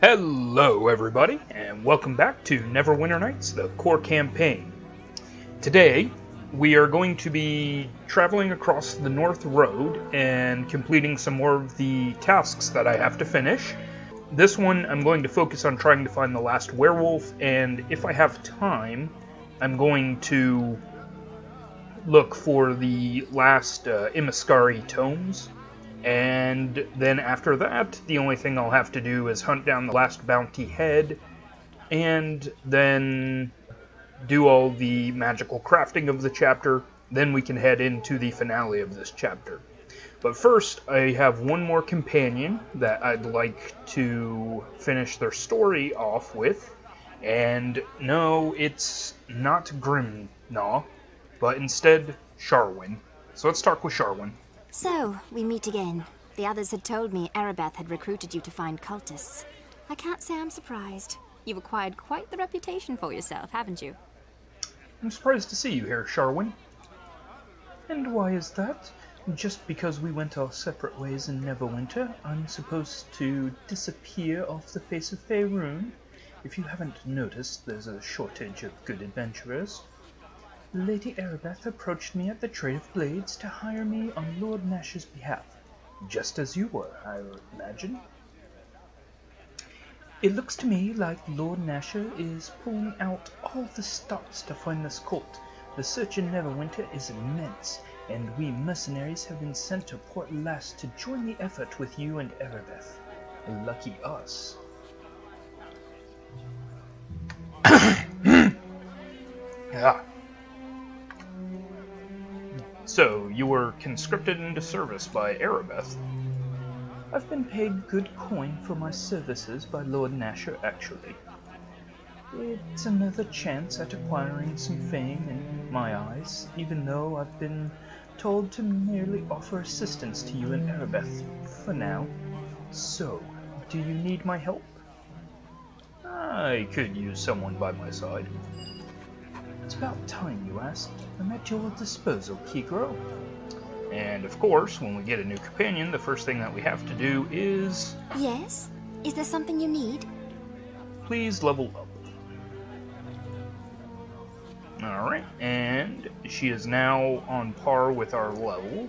Hello everybody, and welcome back to Neverwinter Nights, the core campaign. Today, we are going to be traveling across the North Road and completing some more of the tasks that I have to finish. This one, I'm going to focus on trying to find the last werewolf, and if I have time, I'm going to look for the last Imascari tomes. And then after that, the only thing I'll have to do is hunt down the last bounty head, and then do all the magical crafting of the chapter. Then we can head into the finale of this chapter. But first, I have one more companion that I'd like to finish their story off with. And no, it's not Grimnaw, but instead Sharwin. So let's start with Sharwin. So, we meet again. The others had told me Erebeth had recruited you to find cultists. I can't say I'm surprised. You've acquired quite the reputation for yourself, haven't you? I'm surprised to see you here, Sharwin. And why is that? Just because we went our separate ways in Neverwinter, I'm supposed to disappear off the face of Faerun? If you haven't noticed, there's a shortage of good adventurers. Lady Erebeth approached me at the Trade of Blades to hire me on Lord Nash's behalf, just as you were, I imagine. It looks to me like Lord Nasher is pulling out all the stops to find this cult. The search in Neverwinter is immense, and we mercenaries have been sent to Port Llast to join the effort with you and Erebeth. Lucky us. Ah. So, you were conscripted into service by Erebeth. I've been paid good coin for my services by Lord Nasher, actually. It's another chance at acquiring some fame in my eyes, even though I've been told to merely offer assistance to you and Erebeth, for now. So, do you need my help? I could use someone by my side. It's about time you asked. I'm at your disposal, Kigro. And of course, when we get a new companion, the first thing that we have to do is... Yes? Is there something you need? Please level up. Alright, and she is now on par with our level.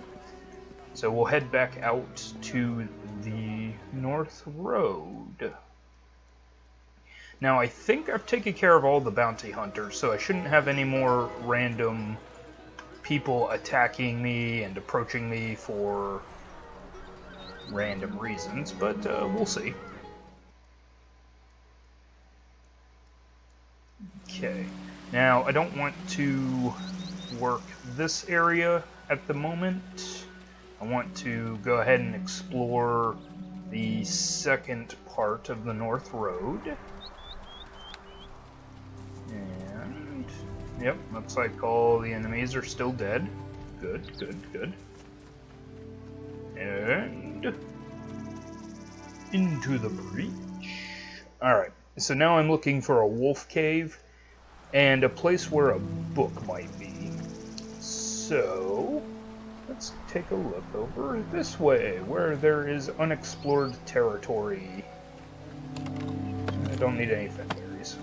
So we'll head back out to the North Road. Now, I think I've taken care of all the bounty hunters, so I shouldn't have any more random people attacking me and approaching me for random reasons, but we'll see. Okay, now I don't want to work this area at the moment. I want to go ahead and explore the second part of the North Road. And, yep, looks like all the enemies are still dead. Good, good, good. And into the breach. Alright, so now I'm looking for a wolf cave and a place where a book might be. So, let's take a look over this way, where there is unexplored territory. I don't need any fenberries.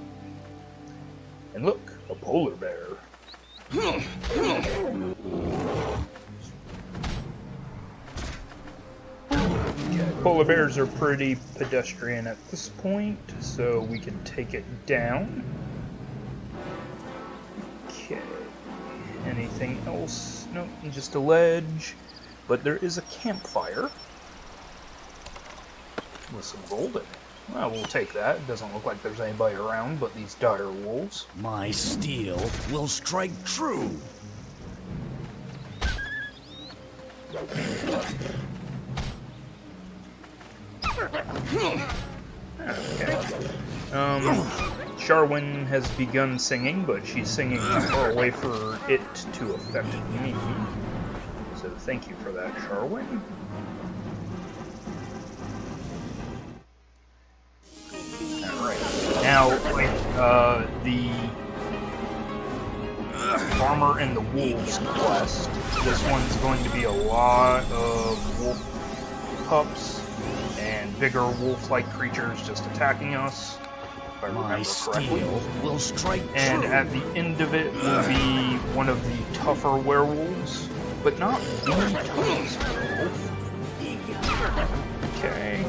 And look, a polar bear. Okay, polar bears are pretty pedestrian at this point, so we can take it down. Okay. Anything else? Nope, just a ledge. But there is a campfire with some gold in it. Well, we'll take that. It doesn't look like there's anybody around but these dire wolves. My steel will strike true. Okay. Sharwin has begun singing, but she's singing too far away for it to affect me. So thank you for that, Sharwin. Now, the Farmer and the Wolves quest, this one's going to be a lot of wolf pups and bigger wolf-like creatures just attacking us, if I My remember correctly. steel will strike And true. at the end of it will be one of the tougher werewolves, but not the toughest werewolf. Okay.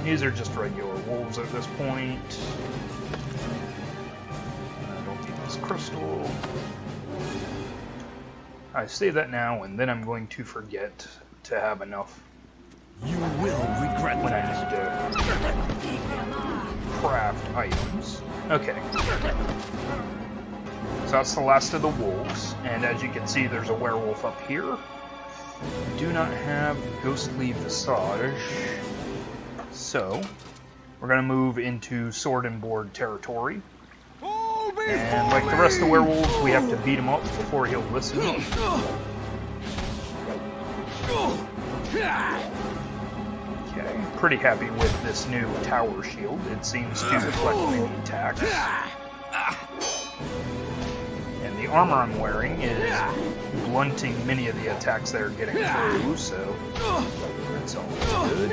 These are just regular wolves at this point. I don't need this crystal. I say that now, and then I'm going to forget to have enough You will regret when I that. need to craft items. Okay. So that's the last of the wolves, and as you can see, there's a werewolf up here. I do not have ghostly visage, so we're going to move into sword and board territory. And like the rest of the werewolves, we have to beat him up before he'll listen. Okay, pretty happy with this new tower shield. It seems to deflect many attacks. And the armor I'm wearing is blunting many of the attacks that are getting through, so that's all good.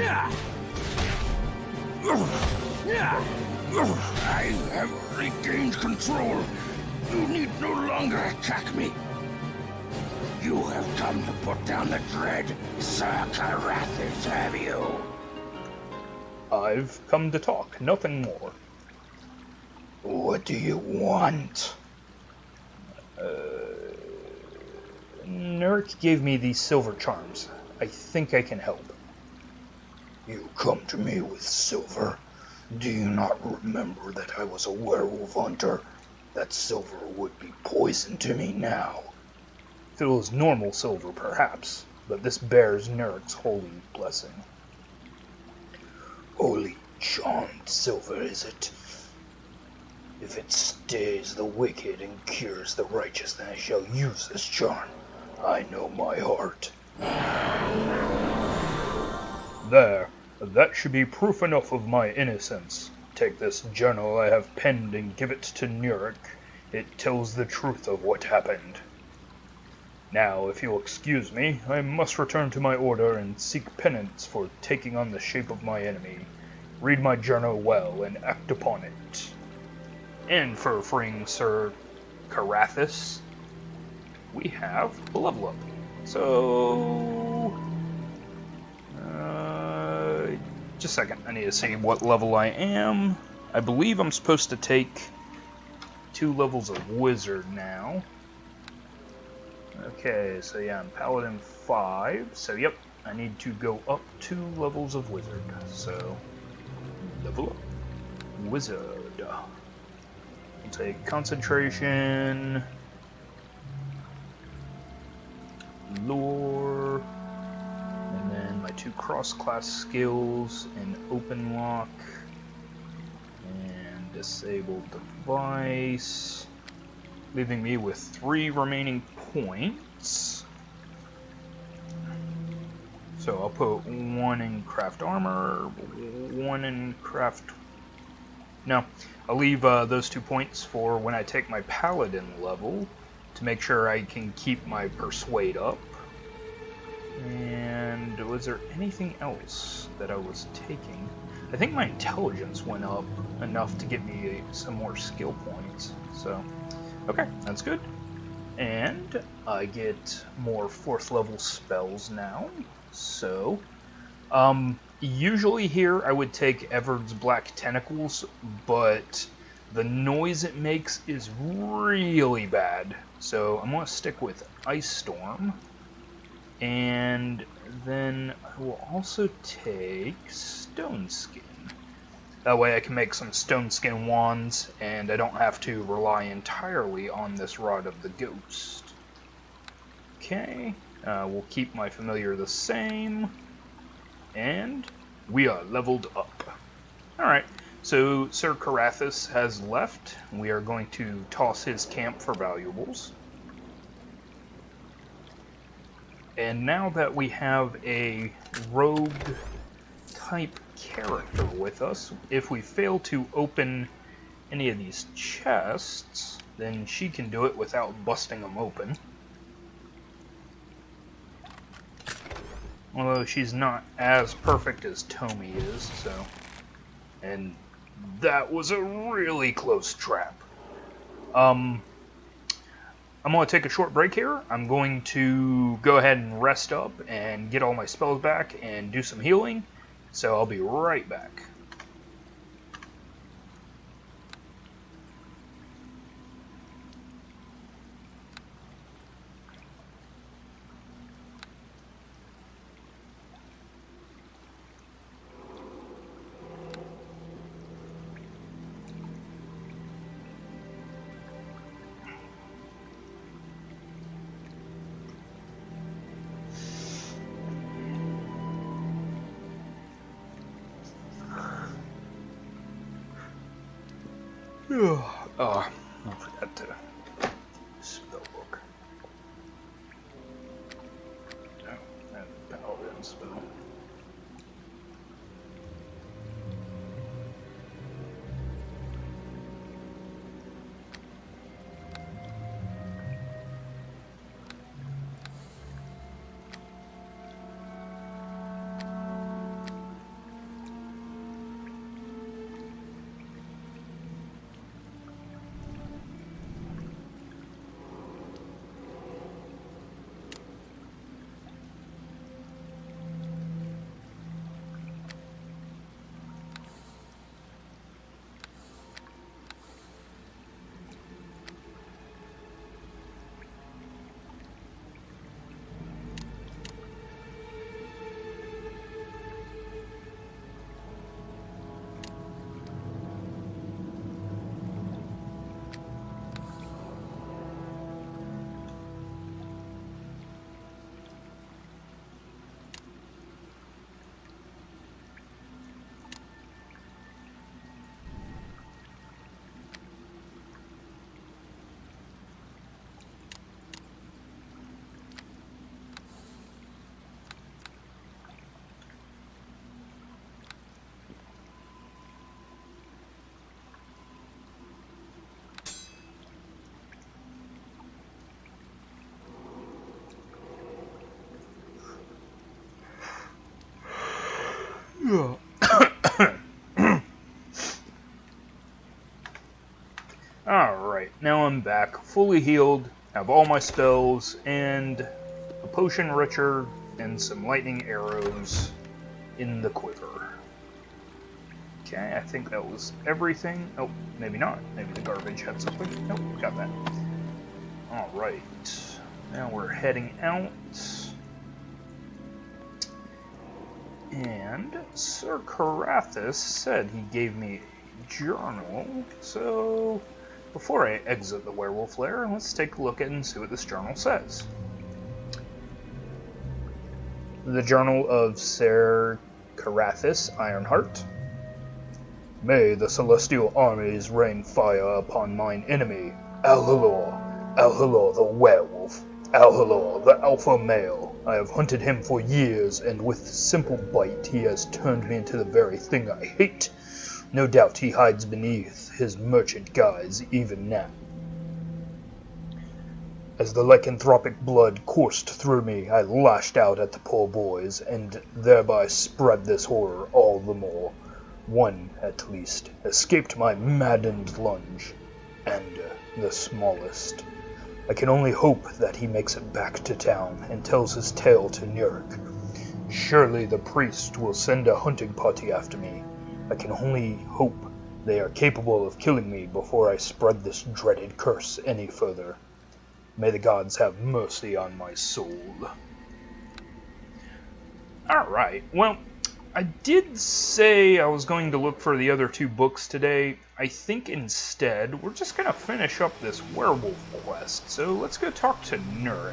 I have regained control. You need no longer attack me. You have come to put down the dread Sir Carathis, have you? I've come to talk, nothing more. What do you want? Nurk gave me these silver charms. I think I can help. You come to me with silver? Do you not remember that I was a werewolf hunter? That silver would be poison to me now. If it was normal silver, perhaps, but this bears Nurk's holy blessing. Holy charmed silver, is it? If it stays the wicked and cures the righteous, then I shall use this charm. I know my heart. There. That should be proof enough of my innocence. Take this journal I have penned and give it to Nurk. It tells the truth of what happened. Now, if you'll excuse me, I must return to my order and seek penance for taking on the shape of my enemy. Read my journal well and act upon it. And for freeing Sir Carathis, we have a level up. So... just a second, I need to see what level I am. I believe I'm supposed to take 2 levels of Wizard now. Okay, so yeah, I'm Paladin 5, so yep, I need to go up 2 levels of Wizard. So, level up. Wizard. I'll take Concentration, Lore, and then my 2 cross-class skills in Open Lock and Disabled Device, leaving me with 3 remaining points. So I'll put 1 in Craft Armor, 1 in Craft... No, I'll leave those 2 points for when I take my Paladin level to make sure I can keep my Persuade up. And was there anything else that I was taking? I think my intelligence went up enough to get me some more skill points. So, okay, that's good. And I get more 4th level spells now. So, usually here I would take Everard's Black Tentacles, but the noise it makes is really bad. So I'm going to stick with Ice Storm. And then I will also take Stone Skin. That way I can make some Stone Skin wands, and I don't have to rely entirely on this Rod of the Ghost. Okay, we'll keep my familiar the same. And we are leveled up. Alright, so Sir Carathis has left. We are going to toss his camp for valuables. And now that we have a rogue type character with us, if we fail to open any of these chests, then she can do it without busting them open. Although she's not as perfect as Tomy is, so... And that was a really close trap. I'm going to take a short break here. I'm going to go ahead and rest up and get all my spells back and do some healing. So I'll be right back. I forgot to spell book. Oh, that paladin spell. Alright, now I'm back, fully healed, have all my spells, and a potion richer, and some lightning arrows in the quiver. Okay, I think that was everything. Oh, maybe not. Maybe the garbage had something. Nope, got that. Alright, now we're heading out. And Sir Carathis said he gave me a journal, so before I exit the werewolf lair, let's take a look at it and see what this journal says. The Journal of Sir Carathis Ironheart. May the celestial armies rain fire upon mine enemy, Alhalor the werewolf, Alhalor the alpha male. I have hunted him for years, and with simple bite he has turned me into the very thing I hate. No doubt he hides beneath his merchant guise even now. As the lycanthropic blood coursed through me, I lashed out at the poor boys, and thereby spread this horror all the more. One, at least, escaped my maddened lunge, and the smallest. I can only hope that he makes it back to town and tells his tale to Nurk. Surely the priest will send a hunting party after me. I can only hope they are capable of killing me before I spread this dreaded curse any further. May the gods have mercy on my soul. Alright, well, I did say I was going to look for the other two books today. I think instead, we're just going to finish up this werewolf quest. So let's go talk to Nurk.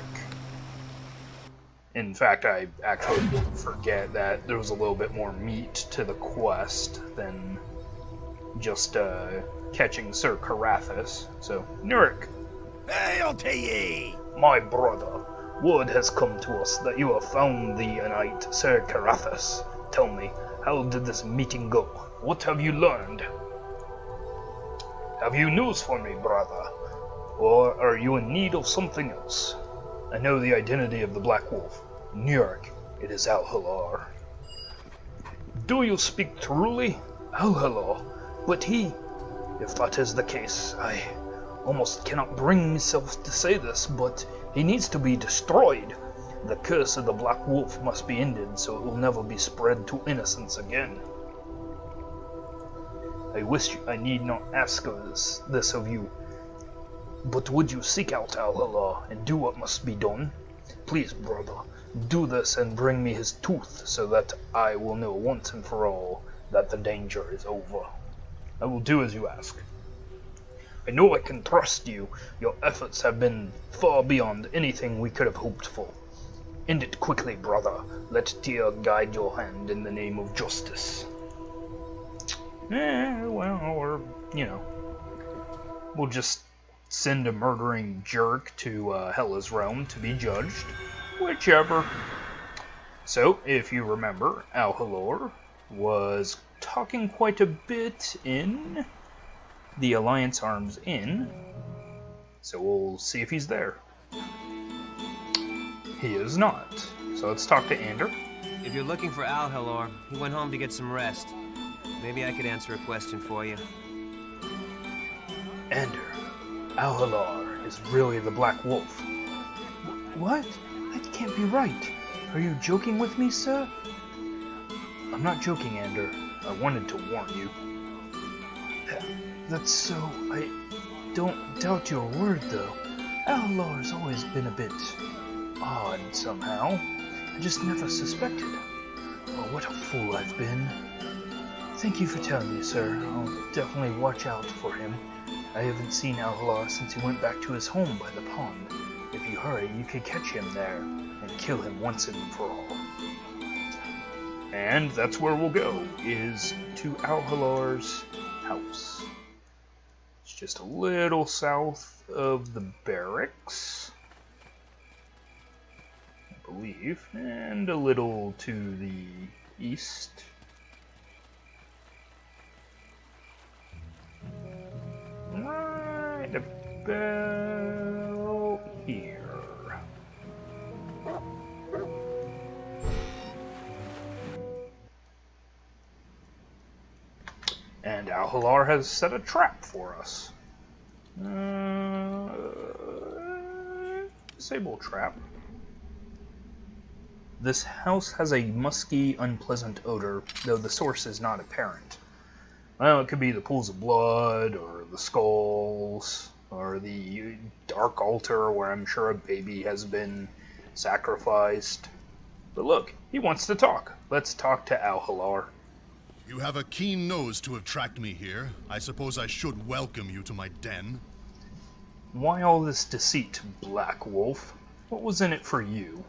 In fact, I actually did forget that there was a little bit more meat to the quest than just catching Sir Carathis. So, Nurk. Hail to ye! My brother, word has come to us that you have found the knight Sir Carathis. Tell me, how did this meeting go? What have you learned? Have you news for me, brother? Or are you in need of something else? I know the identity of the Black Wolf, Nurk, It is Alhalar. Do you speak truly? Alhalar? But he... If that is the case, I almost cannot bring myself to say this, but he needs to be destroyed. The curse of the Black Wolf must be ended so it will never be spread to innocents again. I wish I need not ask this of you, but would you seek out Alhalar and do what must be done? Please, brother, do this and bring me his tooth so that I will know once and for all that the danger is over. I will do as you ask. I know I can trust you. Your efforts have been far beyond anything we could have hoped for. End it quickly, brother. Let Tyr guide your hand in the name of justice. Well, or, you know, we'll just send a murdering jerk to Hela's realm to be judged. Whichever. So, if you remember, Alhalar was talking quite a bit in the Alliance Arms Inn. So we'll see if he's there. He is not. So let's talk to Ander. If you're looking for Alhalar, he went home to get some rest. Maybe I could answer a question for you. Ander, Alhalar is really the Black Wolf. What? That can't be right. Are you joking with me, sir? I'm not joking, Ander. I wanted to warn you. That's so... I don't doubt your word, though. Alhalar's always been a bit... odd, somehow. I just never suspected. Oh, what a fool I've been. Thank you for telling me, sir. I'll definitely watch out for him. I haven't seen Alhalar since he went back to his home by the pond. If you hurry, you could catch him there and kill him once and for all. And that's where we'll go, is to Alhalar's house. It's just a little south of the barracks, I believe, and a little to the east. Right about here. And Alhalar has set a trap for us. Disable trap. This house has a musky, unpleasant odor, though the source is not apparent. Well, it could be the pools of blood, or the skulls, or the dark altar where I'm sure a baby has been sacrificed. But look, he wants to talk. Let's talk to Alhalar. You have a keen nose to have tracked me here. I suppose I should welcome you to my den. Why all this deceit, Black Wolf? What was in it for you?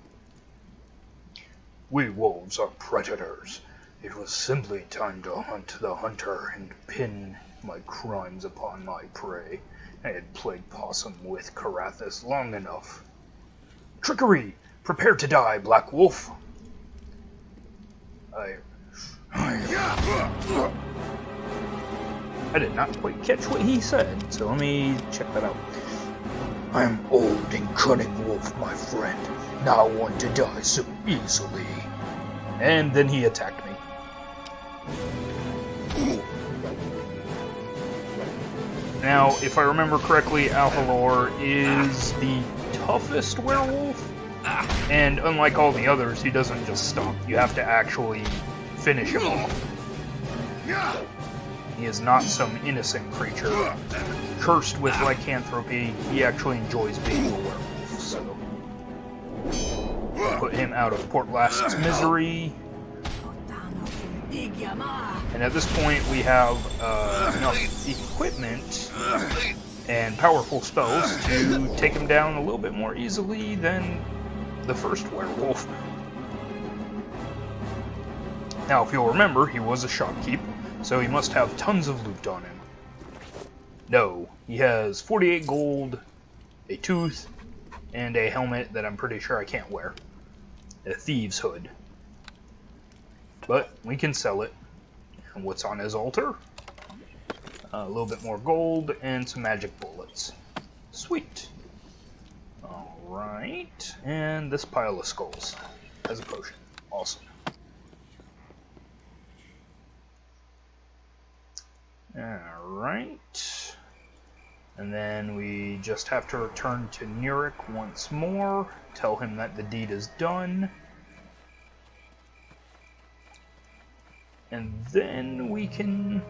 We wolves are predators. It was simply time to hunt the hunter and pin my crimes upon my prey. I had played possum with Carathis long enough. Trickery! Prepare to die, Black Wolf! I did not quite catch what he said, so let me check that out. I am old and cunning wolf, my friend, not one to die so easily. And then he attacked me. Now, if I remember correctly, Alhalar is the toughest werewolf, and unlike all the others, he doesn't just stop. You have to actually finish him off. He is not some innocent creature. Cursed with lycanthropy, he actually enjoys being a werewolf, so... Put him out of Port Llast's misery. And at this point, we have enough equipment and powerful spells to take him down a little bit more easily than the first werewolf. Now, if you'll remember, he was a shopkeep, so he must have tons of loot on him. No, he has 48 gold, a tooth, and a helmet that I'm pretty sure I can't wear. A thieves' hood. But we can sell it. And what's on his altar? A little bit more gold and some magic bullets. Sweet. Alright, and this pile of skulls as a potion. Awesome. Alright. And then we just have to return to Nuric once more, tell him that the deed is done. And then we can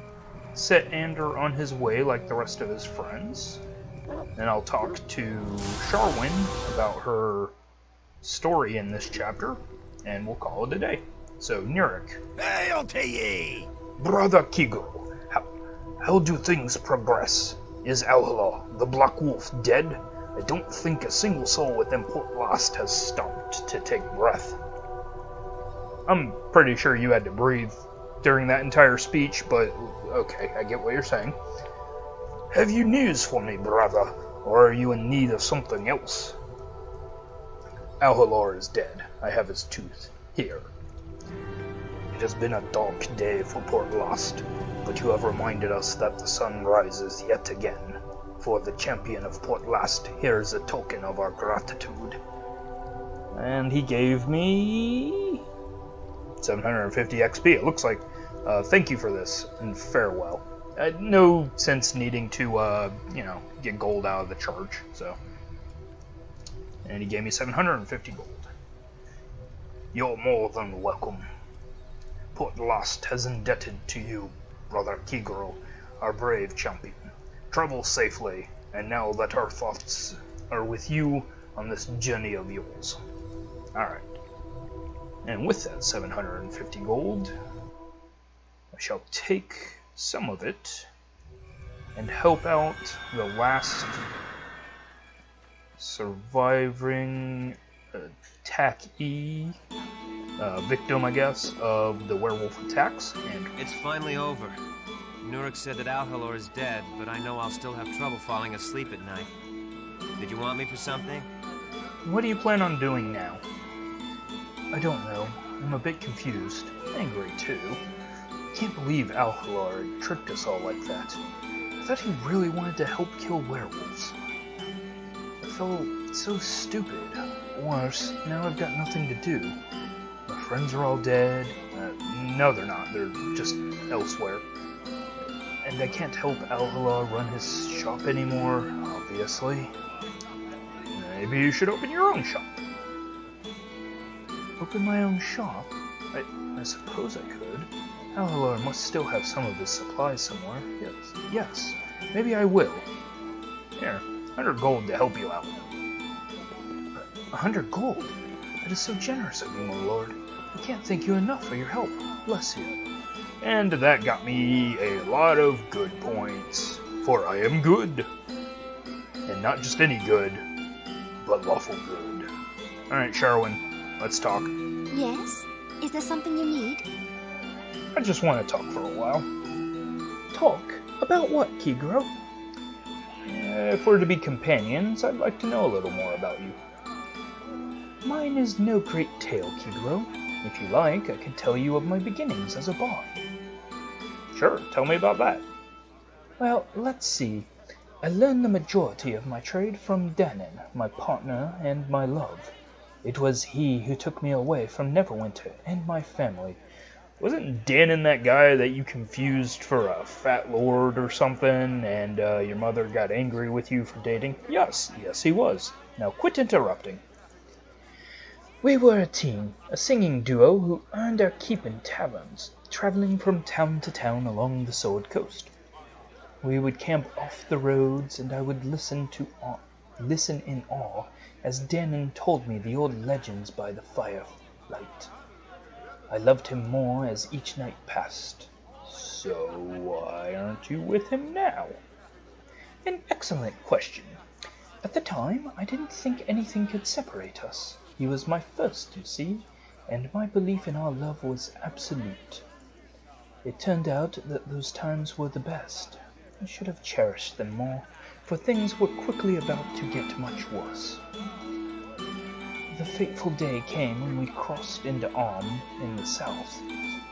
set Ander on his way like the rest of his friends. And I'll talk to Sharwyn about her story in this chapter, and we'll call it a day. So, Nuric. Hail to ye! Brother Kigo, how do things progress? Is Alhala, the Black Wolf, dead? I don't think a single soul within Port Llast has stopped to take breath. I'm pretty sure you had to breathe during that entire speech, but okay, I get what you're saying. Have you news for me, brother, or are you in need of something else? Alhalar is dead. I have his tooth. Here. It has been a dark day for Port Llast, but you have reminded us that the sun rises yet again. For the champion of Port Llast, here is a token of our gratitude. And he gave me 750 XP. It looks like, thank you for this, and farewell. No sense needing to, get gold out of the charge, so. And he gave me 750 gold. You're more than welcome. Port Llast has indebted to you, Brother Kigro, our brave champion. Travel safely, and now that our thoughts are with you on this journey of yours. Alright. And with that 750 gold, I shall take some of it and help out the last surviving attackee victim, I guess, of the werewolf attacks. And it's finally over. Nuric said that Alhalor is dead, but I know I'll still have trouble falling asleep at night. Did you want me for something? What do you plan on doing now? I don't know. I'm a bit confused. Angry, too. Can't believe Alhalar tricked us all like that. I thought he really wanted to help kill werewolves. I felt so stupid. Worse, now I've got nothing to do. My friends are all dead. No, they're not. They're just elsewhere. And I can't help Alhala run his shop anymore, obviously. Maybe you should open your own shop. Open my own shop? I suppose I could. Alhala must still have some of his supplies somewhere. Yes. Maybe I will. Here, 100 gold to help you out. 100 gold? That is so generous of you, my lord. I can't thank you enough for your help. Bless you. And that got me a lot of good points, for I am good. And not just any good, but lawful good. Alright, Sharwyn, let's talk. Yes? Is there something you need? I just want to talk for a while. Talk? About what, Kigro? If we're to be companions, I'd like to know a little more about you. Mine is no great tale, Kigro. If you like, I can tell you of my beginnings as a bard. Sure, tell me about that. Well, let's see. I learned the majority of my trade from Danon, my partner and my love. It was he who took me away from Neverwinter and my family. Wasn't Danon that guy that you confused for a fat lord or something, and your mother got angry with you for dating? Yes, he was. Now quit interrupting. We were a team, a singing duo who earned our keep in taverns, traveling from town to town along the Sword Coast. We would camp off the roads, and I would listen in awe as Danon told me the old legends by the firelight. I loved him more as each night passed. So why aren't you with him now? An excellent question. At the time, I didn't think anything could separate us. He was my first, you see, and my belief in our love was absolute. It turned out that those times were the best. I should have cherished them more, for things were quickly about to get much worse. The fateful day came when we crossed into Arm in the south.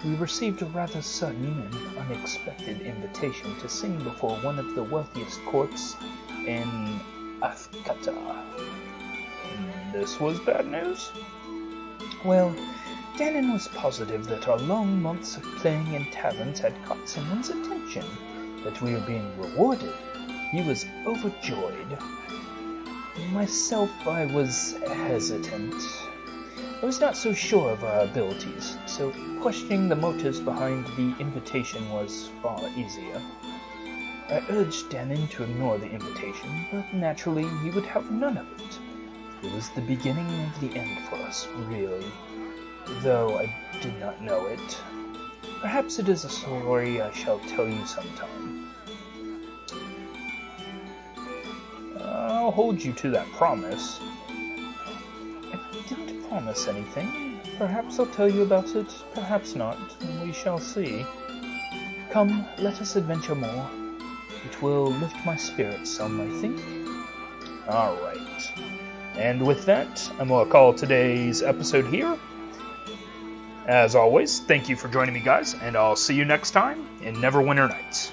We received a rather sudden and unexpected invitation to sing before one of the wealthiest courts in Athkata. This was bad news? Well, Dannon was positive that our long months of playing in taverns had caught someone's attention, that we were being rewarded. He was overjoyed. Myself, I was hesitant. I was not so sure of our abilities, so questioning the motives behind the invitation was far easier. I urged Dannon to ignore the invitation, but naturally he would have none of it. It was the beginning of the end for us, really, though I did not know it. Perhaps it is a story I shall tell you sometime. I'll hold you to that promise. I didn't promise anything. Perhaps I'll tell you about it, perhaps not. We shall see. Come, let us adventure more. It will lift my spirits some, I think. Alright. And with that, I'm going to call today's episode here. As always, thank you for joining me, guys, and I'll see you next time in Neverwinter Nights.